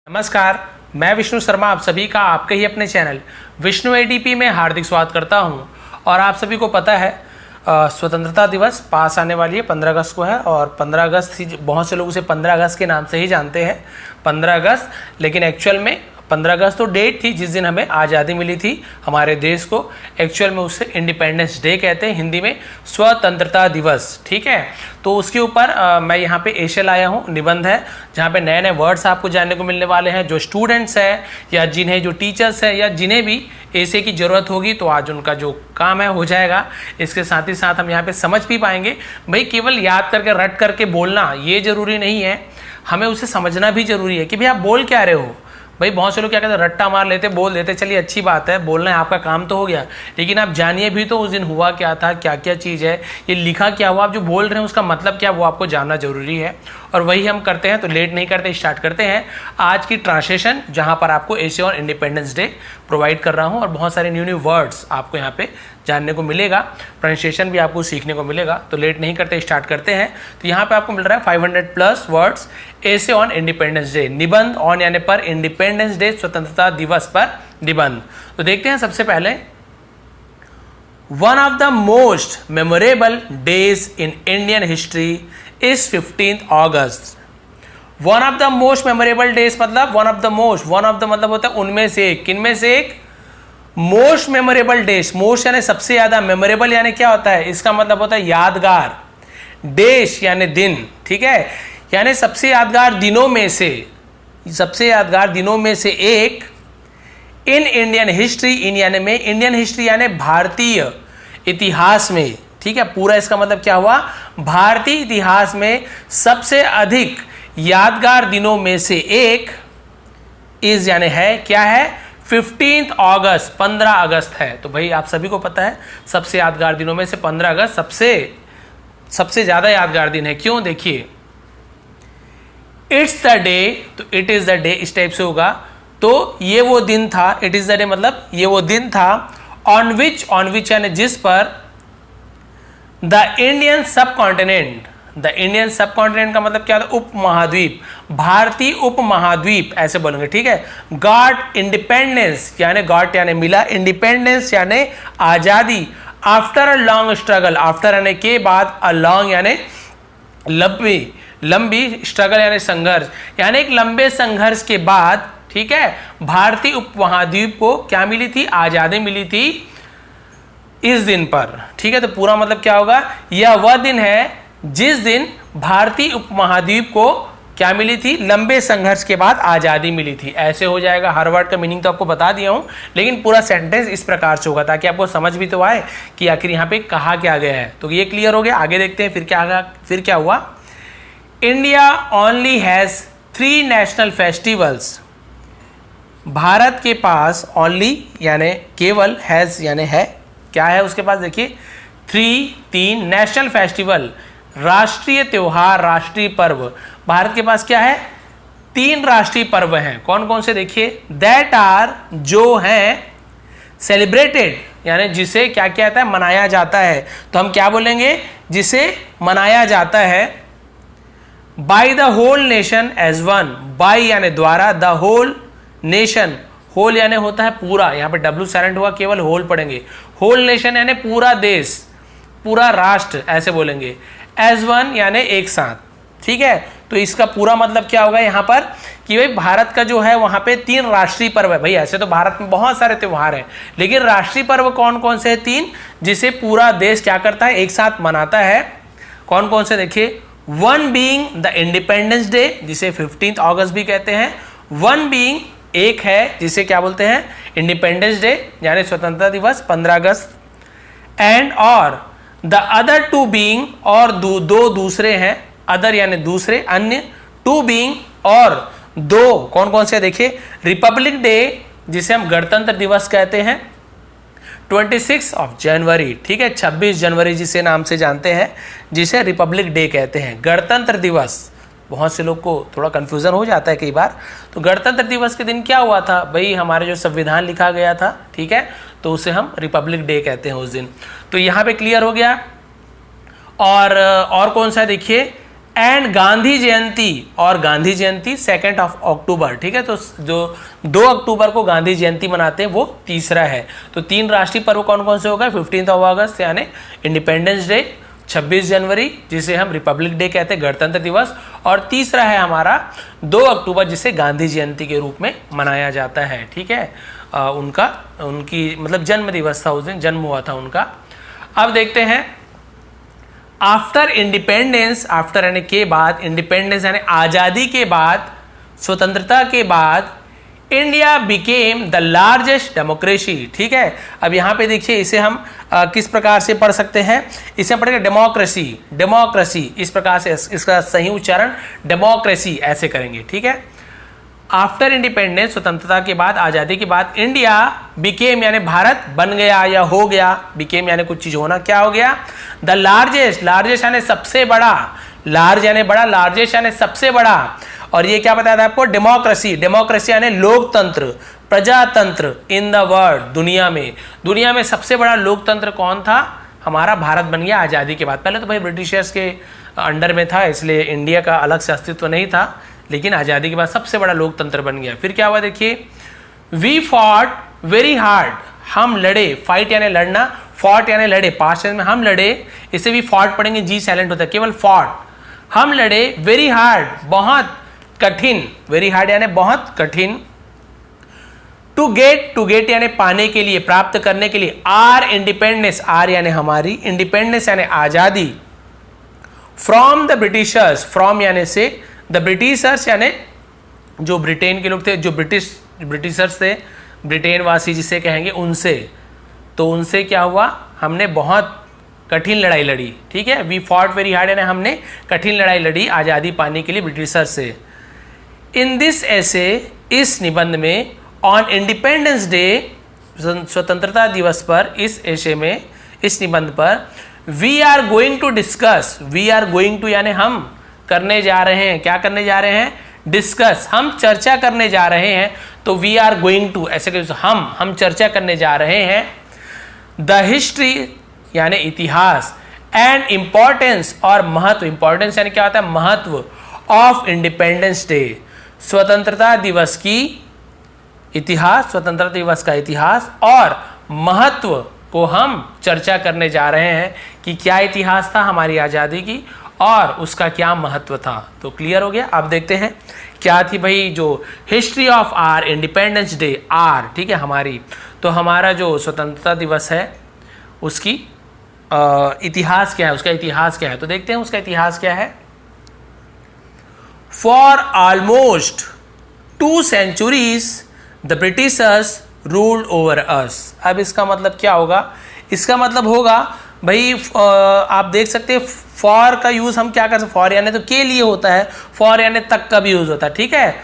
नमस्कार, मैं विष्णु शर्मा आप सभी का आपके ही अपने चैनल विष्णु एडीपी में हार्दिक स्वागत करता हूं। और आप सभी को पता है स्वतंत्रता दिवस पास आने वाली है, 15 अगस्त को है। और 15 अगस्त ही बहुत से लोग उसे 15 अगस्त के नाम से ही जानते हैं, 15 अगस्त। लेकिन एक्चुअल में 15 अगस्त तो डेट थी जिस दिन हमें आज़ादी मिली थी हमारे देश को। एक्चुअल में उससे इंडिपेंडेंस डे कहते हैं, हिंदी में स्वतंत्रता दिवस। ठीक है, तो उसके ऊपर मैं यहाँ पे एशे लाया हूँ, निबंध है जहाँ पे नए नए वर्ड्स आपको जानने को मिलने वाले हैं। जो स्टूडेंट्स हैं या जिन्हें जो टीचर्स हैं या जिन्हें भी एशे की ज़रूरत होगी तो आज उनका जो काम है हो जाएगा। इसके साथ ही साथ हम यहाँ पे समझ भी पाएंगे। भाई केवल याद करके रट करके बोलना ये ज़रूरी नहीं है, हमें उसे समझना भी ज़रूरी है कि भाई आप बोल क्या रहे हो। भाई बहुत से लोग क्या कहते हैं, रट्टा मार लेते, बोल देते, चलिए अच्छी बात है, बोलना है आपका काम तो हो गया, लेकिन आप जानिए भी तो उस दिन हुआ क्या था, क्या क्या चीज़ है, ये लिखा क्या हुआ, आप जो बोल रहे हैं उसका मतलब क्या, वो आपको जानना जरूरी है। और वही हम करते हैं। तो लेट नहीं करते, स्टार्ट करते हैं आज की ट्रांसलेशन, जहाँ पर आपको एशे और इंडिपेंडेंस डे प्रोवाइड कर रहा हूँ और बहुत सारे न्यू न्यू वर्ड्स आपको यहाँ पे जानने को मिलेगा, प्रोनाउंसिएशन भी आपको सीखने को मिलेगा। तो लेट नहीं करते, स्टार्ट करते हैं। तो यहाँ पे आपको मिल रहा है 500+ वर्ड्स एशे ऑन इंडिपेंडेंस डे, निबंध ऑन यानी पर इंडिपेंडेंस डे, स्वतंत्रता दिवस पर निबंध। तो देखते हैं सबसे पहले, one of the most memorable days in Indian history is 15 August. One of the most memorable days मतलब one of the most, one of the मतलब होता है उनमें से एक, किनमें से एक, मोस्ट मेमोरेबल डेज। मोस्ट यानी सबसे ज्यादा, मेमोरेबल यानी क्या होता है, इसका मतलब होता है यादगार, देश यानी दिन। ठीक है, यानी सबसे यादगार दिनों में से, सबसे यादगार दिनों में से एक इन इंडियन हिस्ट्री, इन यानी में, इंडियन हिस्ट्री यानी भारतीय इतिहास में। ठीक है, पूरा इसका मतलब क्या हुआ, भारतीय इतिहास में सबसे अधिक यादगार दिनों में से एक इज यानी है, क्या है, 15 अगस्त, 15 अगस्त है। तो भाई आप सभी को पता है सबसे यादगार दिनों में से 15 अगस्त सबसे ज्यादा यादगार दिन है। क्यों, देखिए, इट्स द डे, तो इट इज द डे इस टाइप से होगा। तो ये वो दिन था, इट इज द डे मतलब ये वो दिन था, ऑन विच यानी जिस पर द इंडियन सब कॉन्टिनेंट, द इंडियन सब कॉन्टिनेंट का मतलब क्या होता है, उप महाद्वीप, भारतीय उप महाद्वीप ऐसे बोलेंगे। ठीक है, गॉट इंडिपेंडेंस यानी गॉट यानी मिला, इंडिपेंडेंस यानी आजादी, after a long struggle, after यानी के बाद, अ लॉन्ग यानी लंबी, स्ट्रगल यानी संघर्ष, यानी एक लंबे संघर्ष के बाद, ठीक है, भारतीय उपमहाद्वीप को क्या मिली थी, आजादी मिली थी इस दिन पर। ठीक है, तो पूरा मतलब क्या होगा, यह वह दिन है जिस दिन भारतीय उपमहाद्वीप को क्या मिली थी, लंबे संघर्ष के बाद आजादी मिली थी। ऐसे हो जाएगा। हर वर्ड का मीनिंग तो आपको बता दिया हूं, लेकिन पूरा सेंटेंस इस प्रकार से होगा ताकि आपको समझ भी तो आए कि आखिर यहाँ पे कहा क्या गया है। तो ये क्लियर हो गया। आगे देखते हैं फिर क्या हुआ। India only has 3 national festivals. Bharat के पास ओनली यानी केवल, हैज यानी है, क्या है उसके पास, देखिए, 3 नेशनल फेस्टिवल, राष्ट्रीय त्योहार, राष्ट्रीय पर्व। भारत के पास क्या है, 3 राष्ट्रीय पर्व हैं। कौन कौन से, देखिए, दैट आर, जो हैं, सेलिब्रेटेड यानी जिसे क्या क्या आता है, मनाया जाता है। तो हम क्या बोलेंगे, जिसे मनाया जाता है, by the whole nation as one, by यानी द्वारा, द होल नेशन, होल यानी होता है पूरा, यहाँ पे डब्ल्यू साइलेंट हुआ, केवल होल पढ़ेंगे, होल नेशन यानी पूरा देश, पूरा राष्ट्र ऐसे बोलेंगे, एज वन यानी एक साथ। ठीक है, तो इसका पूरा मतलब क्या होगा यहाँ पर कि भाई भारत का जो है वहाँ पे 3 राष्ट्रीय पर्व है। भाई ऐसे तो भारत में बहुत सारे त्योहार हैं, लेकिन राष्ट्रीय पर्व कौन कौन से हैं, 3, जिसे पूरा देश क्या करता है, एक साथ मनाता है। कौन कौन से, देखिए, one being the independence day, जिसे 15 अगस्त भी कहते हैं, वन बीइंग एक है जिसे क्या बोलते हैं, इंडिपेंडेंस डे यानी स्वतंत्रता दिवस 15 अगस्त, एंड और द अदर 2 बीइंग, और दो दूसरे हैं, अदर यानी दूसरे, अन्य, 2 बीइंग और 2, कौन कौन से, देखिए, रिपब्लिक डे जिसे हम गणतंत्र दिवस कहते हैं, 26 जनवरी। ठीक है, 26 जनवरी जिसे नाम से जानते हैं, जिसे रिपब्लिक डे कहते हैं, गणतंत्र दिवस। बहुत से लोग को थोड़ा कंफ्यूजन हो जाता है कई बार। तो गणतंत्र दिवस के दिन क्या हुआ था, भाई हमारे जो संविधान लिखा गया था, ठीक है, तो उसे हम रिपब्लिक डे कहते हैं उस दिन। तो यहाँ पे क्लियर हो गया। और कौन सा, देखिए, एंड गांधी जयंती, और गांधी जयंती 2 अक्टूबर, ठीक है। तो जो 2 अक्टूबर को गांधी जयंती मनाते हैं वो तीसरा है। तो 3 राष्ट्रीय पर्व कौन कौन से होगा? 15 अगस्त यानी इंडिपेंडेंस डे, 26 जनवरी जिसे हम रिपब्लिक डे कहते हैं, गणतंत्र दिवस, और तीसरा है हमारा 2 अक्टूबर जिसे गांधी जयंती के रूप में मनाया जाता है, ठीक है। उनकी मतलब जन्म दिवस था, उस दिन जन्म हुआ था उनका। अब देखते हैं आफ्टर इंडिपेंडेंस, आफ्टर यानी के बाद, इंडिपेंडेंस यानी आज़ादी के बाद, स्वतंत्रता के बाद, India became the largest democracy, ठीक है। अब यहाँ पे देखिए इसे हम किस प्रकार से पढ़ सकते हैं, इसे पढ़ेंगे डेमोक्रेसी, डेमोक्रेसी, इस प्रकार से इसका सही उच्चारण डेमोक्रेसी ऐसे करेंगे, ठीक है। आफ्टर इंडिपेंडेंस, स्वतंत्रता के बाद, आज़ादी के बाद, इंडिया बिकेम यानी भारत बन गया या हो गया, बिकेम यानी कुछ चीज़ होना, क्या हो गया? द लार्जेस्ट, लार्जेस्ट यानी सबसे बड़ा, लार्ज यानी बड़ा, लार्जेस्ट यानी सबसे बड़ा, और ये क्या बताया था आपको? डेमोक्रेसी, डेमोक्रेसी यानी लोकतंत्र, प्रजातंत्र इन द वर्ल्ड, दुनिया में सबसे बड़ा लोकतंत्र कौन था? हमारा भारत बन गया आज़ादी के बाद। पहले तो भाई ब्रिटिशर्स के अंडर में था, इसलिए इंडिया का अलग से अस्तित्व नहीं था, लेकिन आज़ादी के बाद सबसे बड़ा लोकतंत्र बन गया। फिर क्या हुआ देखिए, वी फॉट वेरी हार्ड, हम लड़े, फाइट यानी लड़ना, फॉट यानी लड़े, पास्ट में हम लड़े, इसे भी फॉट पढ़ेंगे, जी साइलेंट होता है, केवल फॉट, हम लड़े, वेरी हार्ड बहुत कठिन, वेरी हार्ड यानी बहुत कठिन, टू गेट यानी पाने के लिए, प्राप्त करने के लिए, आर इंडिपेंडेंस, आर यानी हमारी, इंडिपेंडेंस यानी आज़ादी, फ्रॉम द ब्रिटिशर्स, फ्रॉम यानी से, द ब्रिटिशर्स यानी जो ब्रिटेन के लोग थे, जो ब्रिटिशर्स थे, ब्रिटेन वासी जिसे कहेंगे, उनसे, तो उनसे क्या हुआ? हमने बहुत कठिन लड़ाई लड़ी, ठीक है। वी फॉट वेरी हार्ड यानी हमने कठिन लड़ाई लड़ी आज़ादी पाने के लिए ब्रिटिशर्स से। इन दिस ऐसे, इस निबंध में, ऑन इंडिपेंडेंस डे, स्वतंत्रता दिवस पर, इस ऐसे में, इस निबंध पर, we are going to discuss, we are going to यानी हम करने जा रहे हैं, क्या करने जा रहे हैं? डिस्कस, हम चर्चा करने जा रहे हैं, तो वी आर गोइंग टू ऐसे कहिए, हम चर्चा करने जा रहे हैं, द हिस्ट्री यानी इतिहास, एंड इम्पॉर्टेंस और महत्व, इम्पॉर्टेंस यानी क्या होता है? महत्व, ऑफ इंडिपेंडेंस डे, स्वतंत्रता दिवस की इतिहास, स्वतंत्रता दिवस का इतिहास और महत्व को हम चर्चा करने जा रहे हैं कि क्या इतिहास था हमारी आज़ादी की और उसका क्या महत्व था। तो क्लियर हो गया। अब देखते हैं क्या थी भाई जो history of our independence day, our, ठीक है, हमारी, तो हमारा जो स्वतंत्रता दिवस है उसकी इतिहास क्या है, उसका इतिहास क्या है, तो देखते हैं उसका इतिहास क्या है। For almost 2 centuries the Britishers ruled over us. अब इसका मतलब क्या होगा? इसका मतलब होगा भाई आप देख सकते हैं फॉर का यूज़ हम क्या कर सकते, फॉर यानी तो के लिए होता है, फॉर यानी तक का भी यूज़ होता है, ठीक है।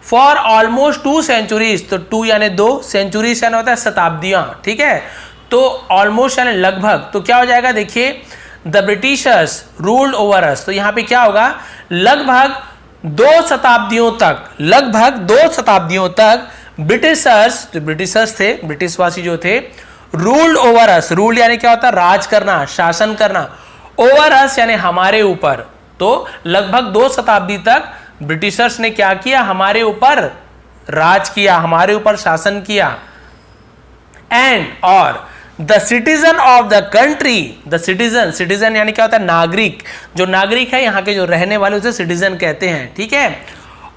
फॉर ऑलमोस्ट 2 centuries, तो 2 यानी 2, सेंचुरीज यानी होता है शताब्दियाँ, ठीक है। तो ऑलमोस्ट यानी लगभग, तो क्या हो जाएगा देखिए, the Britishers ruled over us, तो यहाँ पे क्या होगा, लगभग 2 शताब्दियों तक, लगभग 2 शताब्दियों तक ब्रिटिशर्स, जो ब्रिटिशर्स थे, ब्रिटिशवासी जो थे, रूल्ड ओवर अस, रूल यानी क्या होता है, राज करना, शासन करना, ओवर अस यानी हमारे ऊपर, तो लगभग 2 शताब्दी तक ब्रिटिशर्स ने क्या किया, हमारे ऊपर राज किया, हमारे ऊपर शासन किया। एंड और the citizen of the country, the citizen, citizen यानी क्या होता है, नागरिक, जो नागरिक है यहाँ के जो रहने वाले उसे सिटीजन कहते हैं, ठीक है।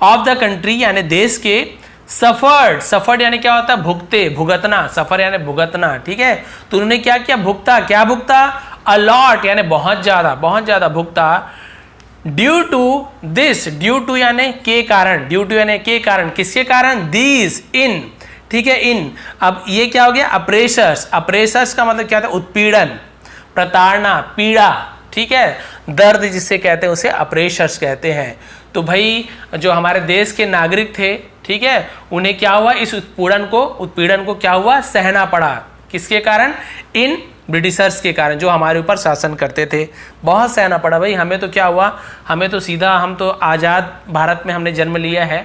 ऑफ द कंट्री यानी देश के, सफर्ड, सफर्ड यानी क्या होता है, भुगते, भुगतना, सफर यानी भुगतना, ठीक है। तो उन्होंने क्या किया, भुगता, क्या भुगता, अलॉट यानी बहुत ज्यादा भुगता, due to this, due to यानी के कारण, ड्यू टू यानी के कारण, किसके कारण, दीज, इन, ठीक है, इन। अब ये क्या हो गया, अप्रेशर्स, अप्रेशर्स का मतलब क्या था, उत्पीड़न, प्रताड़ना, पीड़ा, ठीक है, दर्द जिसे कहते हैं उसे अप्रेशर्स कहते हैं। तो भाई जो हमारे देश के नागरिक थे, ठीक है, उन्हें क्या हुआ, इस उत्पीड़न को क्या हुआ, सहना पड़ा, किसके कारण, इन ब्रिटिशर्स के कारण, जो हमारे ऊपर शासन करते थे, बहुत सहना पड़ा भाई। हमें तो क्या हुआ, हमें तो सीधा, हम तो आज़ाद भारत में हमने जन्म लिया है,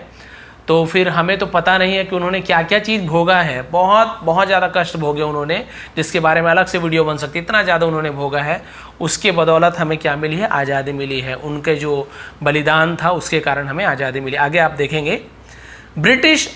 तो फिर हमें तो पता नहीं है कि उन्होंने क्या क्या चीज़ भोगा है। बहुत बहुत ज़्यादा कष्ट भोगे उन्होंने, जिसके बारे में अलग से वीडियो बन सकती है। इतना ज़्यादा उन्होंने भोगा है, उसके बदौलत हमें क्या मिली है? आज़ादी मिली है। उनके जो बलिदान था उसके कारण हमें आज़ादी मिली। आगे आप देखेंगे ब्रिटिश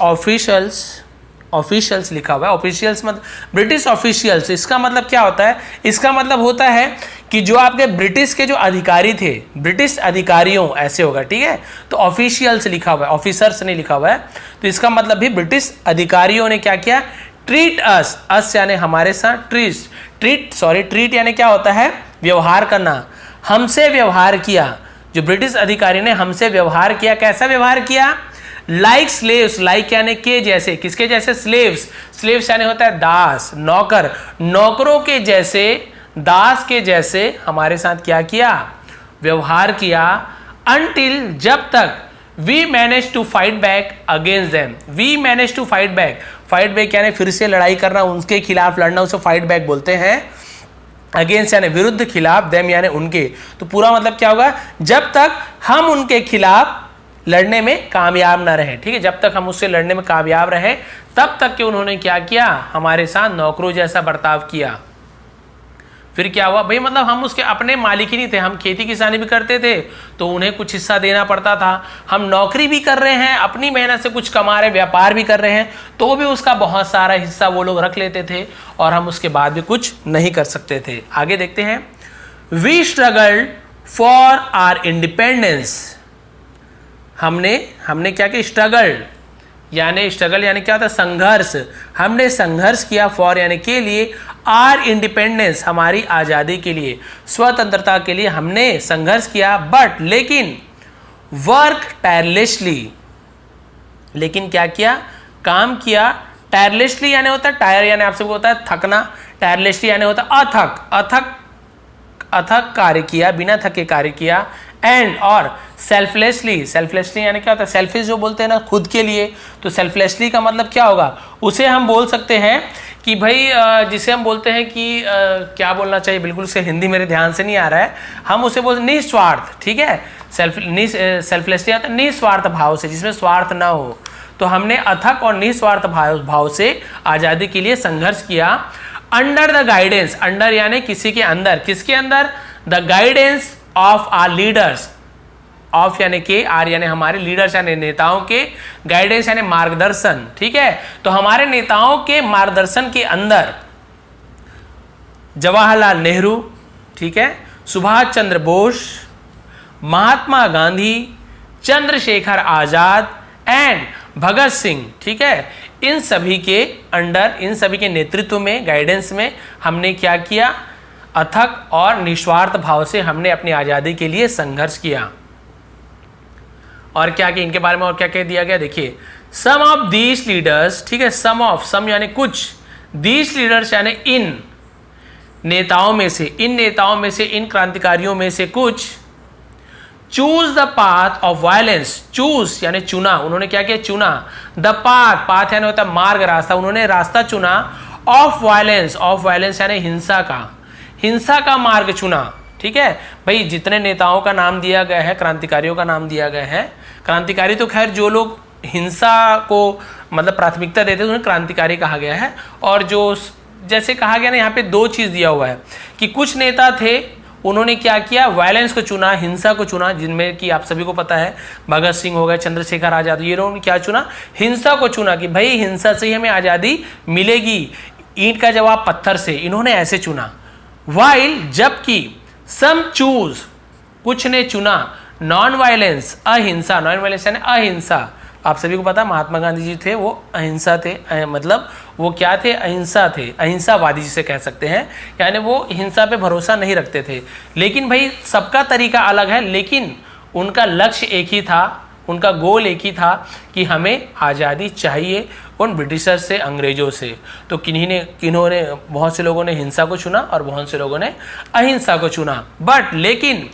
ऑफिशियल्स लिखा हुआ है। ऑफिशियल्स मतलब ब्रिटिश ऑफिशियल्स, इसका मतलब क्या होता है? इसका मतलब होता है कि जो आपके ब्रिटिश के जो अधिकारी थे, ब्रिटिश अधिकारियों ऐसे होगा, ठीक है। तो ऑफिशियल्स लिखा हुआ है, ऑफिसर्स नहीं लिखा हुआ है। तो इसका मतलब भी ब्रिटिश अधिकारियों ने क्या किया? ट्रीट अस यानी हमारे साथ, ट्रीट यानी क्या होता है? व्यवहार करना। हमसे व्यवहार किया, जो ब्रिटिश अधिकारी ने हमसे व्यवहार किया। कैसा व्यवहार किया? लाइक स्लेव्स, लाइक यानी के जैसे, किसके जैसे? स्लेव्स यानी होता है दास, नौकर, नौकरों के जैसे, दास के जैसे हमारे साथ क्या किया? व्यवहार किया। अनटिल, जब तक we manage to fight back against them. We manage to fight back यानी फिर से लड़ाई करना, उनके खिलाफ लड़ना, उसे फाइट बैक बोलते हैं। अगेंस्ट यानी विरुद्ध, खिलाफ, देम यानी उनके। तो पूरा मतलब क्या होगा? जब तक हम उनके खिलाफ लड़ने में कामयाब ना रहे, ठीक है, जब तक हम उससे लड़ने में कामयाब रहे तब तक के उन्होंने क्या किया? हमारे साथ नौकरों जैसा बर्ताव किया। फिर क्या हुआ भाई? मतलब हम उसके अपने मालिक ही नहीं थे, हम खेती किसानी भी करते थे तो उन्हें कुछ हिस्सा देना पड़ता था। हम नौकरी भी कर रहे हैं, अपनी मेहनत से कुछ कमा रहे, व्यापार भी कर रहे हैं, तो भी उसका बहुत सारा हिस्सा वो लोग रख लेते थे और हम उसके बाद भी कुछ नहीं कर सकते थे। आगे देखते हैं। We struggled for our independence. हमने क्या किया? स्ट्रगल यानी क्या होता है? संघर्ष। हमने संघर्ष किया, फॉर यानी के लिए, आर इंडिपेंडेंस हमारी आज़ादी के लिए, स्वतंत्रता के लिए हमने संघर्ष किया। बट लेकिन वर्क टायरलेसली, लेकिन क्या किया? काम किया। टायरलेसली यानी होता है, टायर यानी आपसे होता है थकना, टायरलेसली यानी होता है अथक कार्य किया, बिना थके कार्य किया। एंड और सेल्फलेसली यानी क्या होता है? सेल्फिश जो बोलते हैं ना, खुद के लिए। तो सेल्फलेसली का मतलब क्या होगा? उसे हम बोल सकते हैं कि भाई जिसे हम बोलते हैं कि क्या बोलना चाहिए, बिल्कुल से हिंदी मेरे ध्यान से नहीं आ रहा है। हम उसे बोलते हैं निस्वार्थ, ठीक है। सेल्फलेसली आता है निस्वार्थ भाव से, जिसमें स्वार्थ ना हो। तो हमने अथक और निस्वार्थ भाव से आज़ादी के लिए संघर्ष किया। अंडर द गाइडेंस, अंडर यानी किसी के अंदर, किसके अंदर? The guidance of our leaders. Of यानी के, आर यानी हमारे, लीडर्स यानी नेताओं के, गाइडेंस यानी मार्गदर्शन, ठीक है। तो हमारे नेताओं के मार्गदर्शन के अंदर जवाहरलाल नेहरू, ठीक है, सुभाष चंद्र बोस, महात्मा गांधी, चंद्रशेखर आजाद एंड भगत सिंह, ठीक है, इन सभी के अंडर, इन सभी के नेतृत्व में, गाइडेंस में हमने क्या किया? अथक और निस्वार्थ भाव से हमने अपनी आज़ादी के लिए संघर्ष किया। और क्या कि इनके बारे में और क्या कह दिया गया? देखिए, सम ऑफ दीज लीडर्स, ठीक है, सम यानी कुछ, दीज लीडर्स यानी इन नेताओं में से, इन क्रांतिकारियों में से कुछ, choose the path of violence, choose यानी चुना, उन्होंने क्या किया? चुना। द पाथ यानी होता है मार्ग, रास्ता, उन्होंने रास्ता चुना। ऑफ वायलेंस यानी हिंसा का मार्ग चुना, ठीक है। भाई जितने नेताओं का नाम दिया गया है, क्रांतिकारियों का नाम दिया गया है, क्रांतिकारी तो खैर जो लोग हिंसा को मतलब प्राथमिकता देते हैं उन्हें क्रांतिकारी कहा गया है। और जो जैसे कहा गया ना, यहाँ पे दो चीज़ दिया हुआ है कि कुछ नेता थे, उन्होंने क्या किया? वायलेंस को चुना, हिंसा को चुना, जिनमें कि आप सभी को पता है भगत सिंह हो गए, चंद्रशेखर आजाद, ये लोगों ने क्या चुना? हिंसा को चुना कि भाई हिंसा से ही हमें आज़ादी मिलेगी, ईंट का जवाब पत्थर से, इन्होंने ऐसे चुना। वाइल, जबकि सम चूज, कुछ ने चुना नॉन वायलेंस, अहिंसा, नॉन वायलेंस यानी अहिंसा। आप सभी को पता महात्मा गांधी जी थे वो अहिंसा थे, मतलब वो क्या थे? अहिंसा थे, अहिंसावादी जिसे कह सकते हैं, यानी वो हिंसा पे भरोसा नहीं रखते थे। लेकिन भाई सबका तरीका अलग है, लेकिन उनका लक्ष्य एक ही था, उनका गोल एक ही था कि हमें आज़ादी चाहिए उन ब्रिटिशर से, अंग्रेजों से। तो किन्होंने बहुत से लोगों ने हिंसा को चुना और बहुत से लोगों ने अहिंसा को चुना। बट लेकिन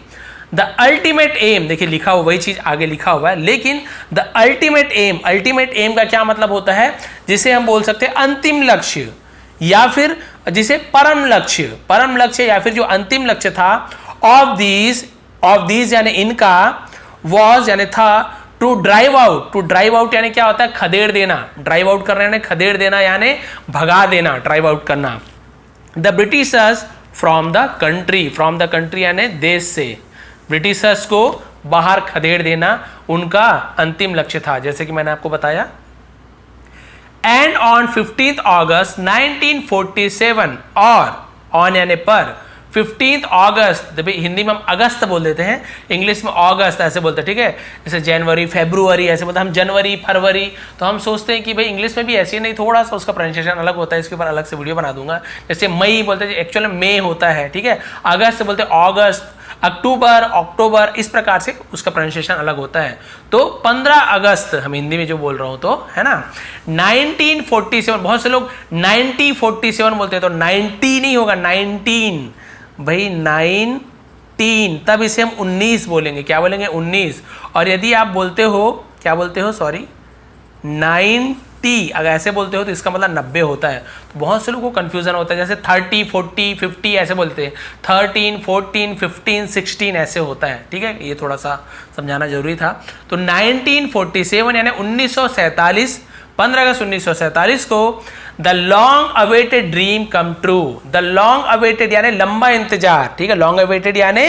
द अल्टीमेट एम, देखिए लिखा हुआ वही चीज आगे लिखा हुआ है, लेकिन द अल्टीमेट एम का क्या मतलब होता है? जिसे हम बोल सकते हैं अंतिम लक्ष्य, या फिर जिसे परम लक्ष्य या फिर जो अंतिम लक्ष्य था, ऑफ दीज यानी इनका, वॉज यानी था, टू ड्राइव आउट यानी क्या होता है? खदेड़ देना। ड्राइव आउट करना यानी खदेड़ देना यानी भगा देना, ड्राइव आउट करना। The Britishers from the country यानी देश से, ब्रिटिशर्स को बाहर खदेड़ देना उनका अंतिम लक्ष्य था, जैसे कि मैंने आपको बताया। एंड ऑन 15 अगस्त 1947, और ऑन यानी पर 15 अगस्त, हिंदी में हम अगस्त बोल देते हैं, इंग्लिश में अगस्त ऐसे बोलते हैं, ठीक है। जैसे जनवरी, फरवरी ऐसे बोलते हैं हम, जनवरी, फरवरी, तो हम सोचते हैं कि भाई इंग्लिश में भी ऐसे ही नहीं, थोड़ा सा उसका प्रोनाउंसिएशन अलग होता है, इसके ऊपर अलग से वीडियो बना दूंगा। जैसे मई बोलते हैं, एक्चुअल में मई होता है, ठीक है। अगस्त बोलते हैं अगस्त, अक्टूबर, अक्टूबर, इस प्रकार से उसका प्रोनाउंसिएशन अलग होता है। तो 15 अगस्त हम हिंदी में जो बोल रहा हूं तो, है ना। 1947, बहुत से लोग 1947 बोलते हैं, तो 90 नहीं होगा, 19 भाई, 19, तब इसे हम 19 बोलेंगे। क्या बोलेंगे? 19। और यदि आप बोलते हो, क्या बोलते हो, सॉरी, 90, अगर ऐसे बोलते हो तो इसका मतलब 90 होता है। तो बहुत से लोगों को कंफ्यूजन होता है, जैसे 30, 40, 50 ऐसे बोलते हैं, 13, 14, 15, 16 ऐसे होता है, ठीक है। ये थोड़ा सा समझाना जरूरी था। तो 1947 यानी 1947, 15 अगस्त 1947 को the long awaited dream come true. The long awaited यानी लंबा इंतजार, ठीक है। लॉन्ग अवेटेड यानी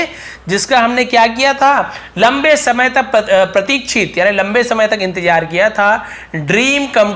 जिसका हमने क्या किया था? लंबे समय तक प्रतीक्षित यानी लंबे समय तक इंतजार किया था। ड्रीम कम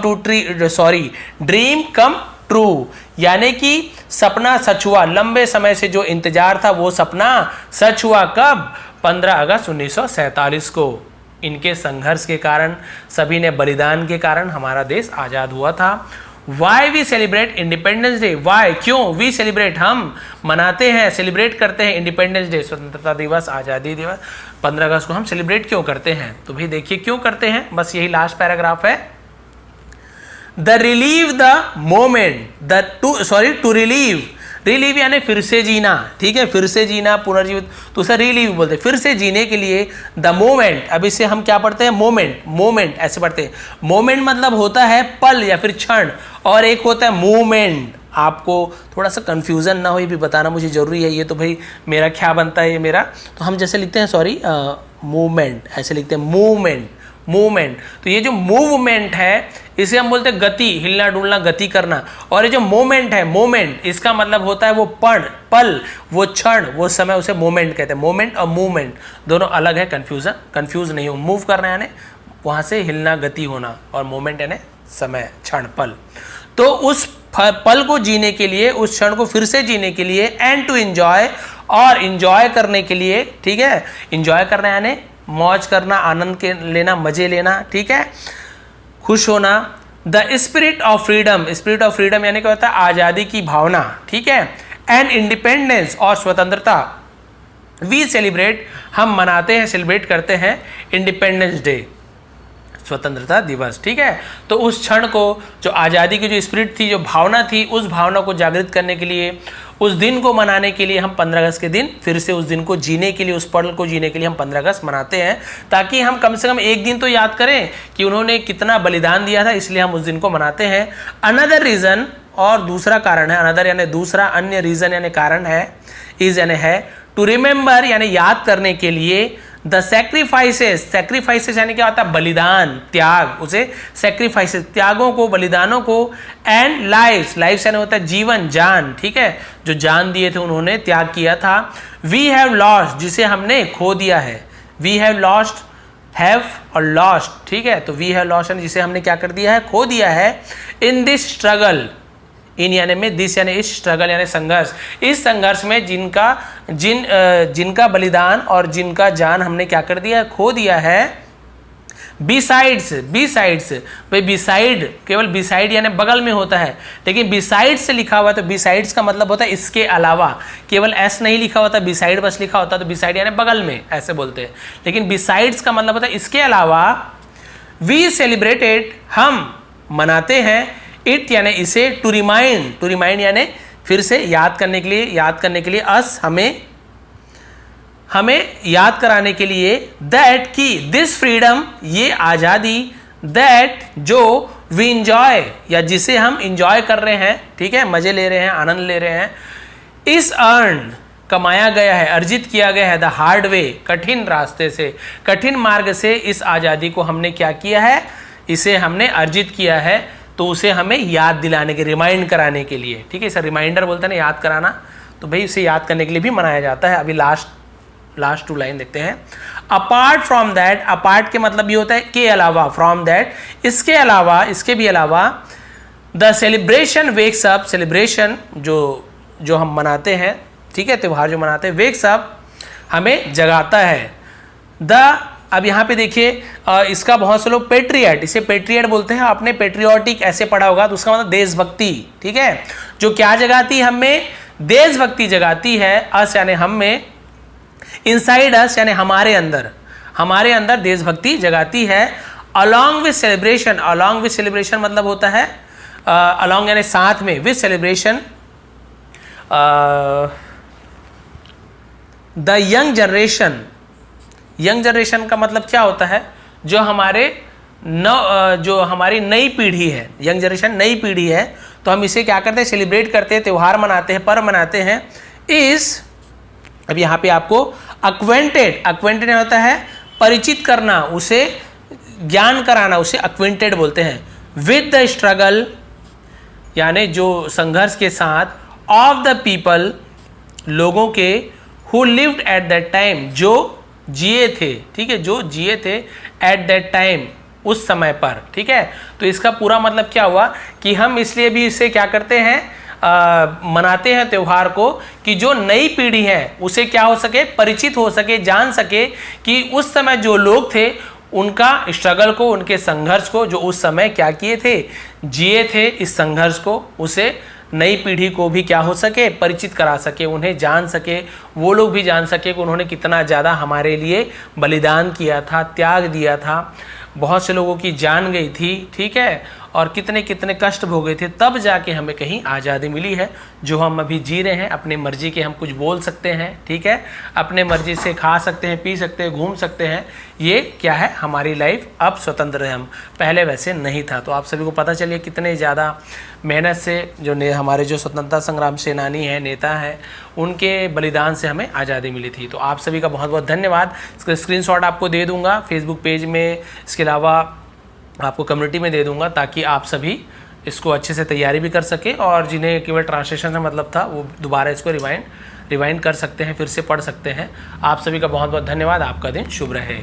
ट्रू यानी कि सपना सच हुआ। लंबे समय से जो इंतजार था वो सपना सच हुआ। कब? 15 अगस्त 1947 को। इनके संघर्ष के कारण, सभी ने बलिदान के कारण हमारा देश आजाद हुआ था। Why we celebrate independence day? Why, क्यों? वी सेलिब्रेट, हम मनाते हैं, सेलिब्रेट करते हैं इंडिपेंडेंस डे, स्वतंत्रता दिवस, आज़ादी दिवस। 15 अगस्त को हम सेलिब्रेट क्यों करते हैं? तो भाई देखिए क्यों करते हैं, बस यही लास्ट पैराग्राफ है। The relive the moment, to relive यानी फिर से जीना, ठीक है। फिर से जीना, पुनर्जीवित, तो उसे रिलीव बोलते हैं। फिर से जीने के लिए द मोमेंट, अब इसे हम क्या पढ़ते हैं? मोमेंट ऐसे पढ़ते हैं। मोमेंट मतलब होता है पल या फिर क्षण, और एक होता है मूवमेंट। आपको थोड़ा सा कंफ्यूजन ना हो ये भी बताना मुझे जरूरी है। ये तो भाई मेरा क्या बनता है, ये मेरा, तो हम जैसे लिखते हैं, सॉरी, मूवमेंट ऐसे लिखते हैं, मूवमेंट। तो ये जो मूवमेंट है इसे हम बोलते हैं गति, हिलना डुलना, गति करना। और ये जो मोमेंट है, मोमेंट, इसका मतलब होता है वो पल, वो क्षण, वो समय, उसे मोमेंट कहते हैं। मोमेंट और मूवमेंट दोनों अलग है, कंफ्यूज नहीं हो। मूव करना यानी वहां से हिलना, गति होना, और मोमेंट यानी समय, क्षण, पल। तो उस पल को जीने के लिए, उस क्षण को फिर से जीने के लिए, एंड टू एंजॉय, और एंजॉय करने के लिए, ठीक है। एंजॉय करना यानी मौज करना, आनंद के लेना, मजे लेना, ठीक है, खुश होना। द स्पिरिट ऑफ फ्रीडम यानी क्या होता है? आजादी की भावना, ठीक है। एंड इंडिपेंडेंस, और स्वतंत्रता। वी सेलिब्रेट, हम मनाते हैं, सेलिब्रेट करते हैं इंडिपेंडेंस डे, स्वतंत्रता दिवस, ठीक है। तो उस क्षण को, जो आज़ादी की जो स्पिरिट थी, जो भावना थी, उस भावना को जागृत करने के लिए, उस दिन को मनाने के लिए हम 15 अगस्त के दिन फिर से उस दिन को जीने के लिए, उस पल को जीने के लिए हम 15 अगस्त मनाते हैं, ताकि हम कम से कम एक दिन तो याद करें कि उन्होंने कितना बलिदान दिया था, इसलिए हम उस दिन को मनाते हैं। अनदर रीज़न, और दूसरा कारण है, अनदर यानी दूसरा, अन्य रीज़न यानी कारण है, इज यानी है, टू रिमेंबर यानी याद करने के लिए, द सैक्रिफाइसेस यानी क्या होता है? बलिदान, त्याग, उसे सैक्रिफाइसेस, त्यागों को, बलिदानों को। एंड लाइफ्स यानी होता है जीवन, जान, ठीक है, जो जान दिए थे उन्होंने, त्याग किया था। वी हैव लॉस्ट, जिसे हमने खो दिया है। वी हैव लॉस्ट, हैव और लॉस्ट, ठीक है। तो वी हैव लॉस्ट यानी जिसे हमने क्या कर दिया है? खो दिया है। इन दिस स्ट्रगल, इन यानी में, दिस यानी इस, स्ट्रगल यानी संघर्ष, इस संघर्ष में जिनका बलिदान और जिनका जान हमने क्या कर दिया है? खो दिया है। बिसाइड्स भाई, बिसाइड केवल बिसाइड यानी बगल में होता है, लेकिन बिसाइड से लिखा हुआ है तो बिसाइड्स का मतलब होता है इसके अलावा। केवल एस नहीं लिखा होता, बिसाइड बस लिखा होता, तो बिसाइड यानी बगल में ऐसे बोलते हैं, लेकिन बिसाइड्स का मतलब होता है इसके अलावा। वी सेलिब्रेटेड, हम मनाते हैं। इट यानी इसे, टू रिमाइंड यानी फिर से याद करने के लिए, अस हमें याद कराने के लिए, दैट की, दिस फ्रीडम, ये आज़ादी, दैट जो, वी इंजॉय या जिसे हम इंजॉय कर रहे हैं, ठीक है, मजे ले रहे हैं, आनंद ले रहे हैं, इज अर्न कमाया गया है, अर्जित किया गया है, द हार्ड वे, कठिन रास्ते से, कठिन मार्ग से इस आज़ादी को हमने क्या किया है, इसे हमने अर्जित किया है, तो उसे हमें याद दिलाने के, रिमाइंड कराने के लिए, ठीक है, इसे रिमाइंडर बोलते हैं ना, याद कराना, तो भाई इसे याद करने के लिए भी मनाया जाता है। अभी लास्ट 2 लाइन देखते हैं। अपार्ट फ्रॉम दैट, अपार्ट के मतलब ये होता है के अलावा, फ्रॉम दैट, इसके अलावा, इसके भी अलावा, the celebration wakes up, celebration जो हम मनाते हैं, ठीक है, त्यौहार जो मनाते हैं, वेक्स अप हमें जगाता है। अब यहाँ पे देखिए इसका बहुत से लोग पेट्रियट, इसे पेट्रियट बोलते हैं, आपने पेट्रियोटिक ऐसे पढ़ा होगा, तो उसका मतलब देशभक्ति, ठीक है, जो क्या जगाती है, हमें देशभक्ति जगाती है, अस यानी हम में, इनसाइड अस यानी हमारे अंदर देशभक्ति जगाती है। Along with celebration, along with celebration मतलब होता है अलॉन्ग यानी साथ में, with celebration the young generation, young generation का मतलब क्या होता है, जो हमारी नई पीढ़ी है, यंग जनरेशन नई पीढ़ी है, तो हम इसे क्या करते हैं, सेलिब्रेट करते हैं, त्यौहार मनाते हैं, पर्व मनाते हैं। अब यहाँ पे आपको अक्वेंटेड होता है परिचित करना, उसे ज्ञान कराना, उसे अक्वेंटेड बोलते हैं। विद द स्ट्रगल यानी जो संघर्ष के साथ, ऑफ द पीपल लोगों के, who lived at that time जो जिए थे, ठीक है, जो जिए थे एट दैट टाइम उस समय पर, ठीक है। तो इसका पूरा मतलब क्या हुआ कि हम इसलिए भी इसे क्या करते हैं, मनाते हैं त्यौहार को, कि जो नई पीढ़ी है उसे क्या हो सके, परिचित हो सके, जान सके कि उस समय जो लोग थे उनका स्ट्रगल को, उनके संघर्ष को, जो उस समय क्या किए थे, जिए थे इस संघर्ष को, उसे नई पीढ़ी को भी क्या हो सके, परिचित करा सके, उन्हें जान सके, वो लोग भी जान सके कि उन्होंने कितना ज़्यादा हमारे लिए बलिदान किया था, त्याग दिया था, बहुत से लोगों की जान गई थी, ठीक है, और कितने कितने कष्ट भोगे थे, तब जाके हमें कहीं आज़ादी मिली है, जो हम अभी जी रहे हैं। अपने मर्जी के हम कुछ बोल सकते हैं, ठीक है, अपने मर्जी से खा सकते हैं, पी सकते हैं, घूम सकते हैं, ये क्या है, हमारी लाइफ अब स्वतंत्र है, हम पहले वैसे नहीं था। तो आप सभी को पता चलिए कितने ज़्यादा मेहनत से हमारे जो स्वतंत्रता संग्राम सेनानी हैं, नेता हैं, उनके बलिदान से हमें आज़ादी मिली थी। तो आप सभी का बहुत बहुत धन्यवाद। इसका स्क्रीनशॉट आपको दे दूंगा फेसबुक पेज में, इसके अलावा आपको कम्युनिटी में दे दूंगा, ताकि आप सभी इसको अच्छे से तैयारी भी कर सकें, और जिन्हें केवल ट्रांसलेशन का मतलब था वो दोबारा इसको रिवाइंड कर सकते हैं, फिर से पढ़ सकते हैं। आप सभी का बहुत बहुत धन्यवाद। आपका दिन शुभ रहे।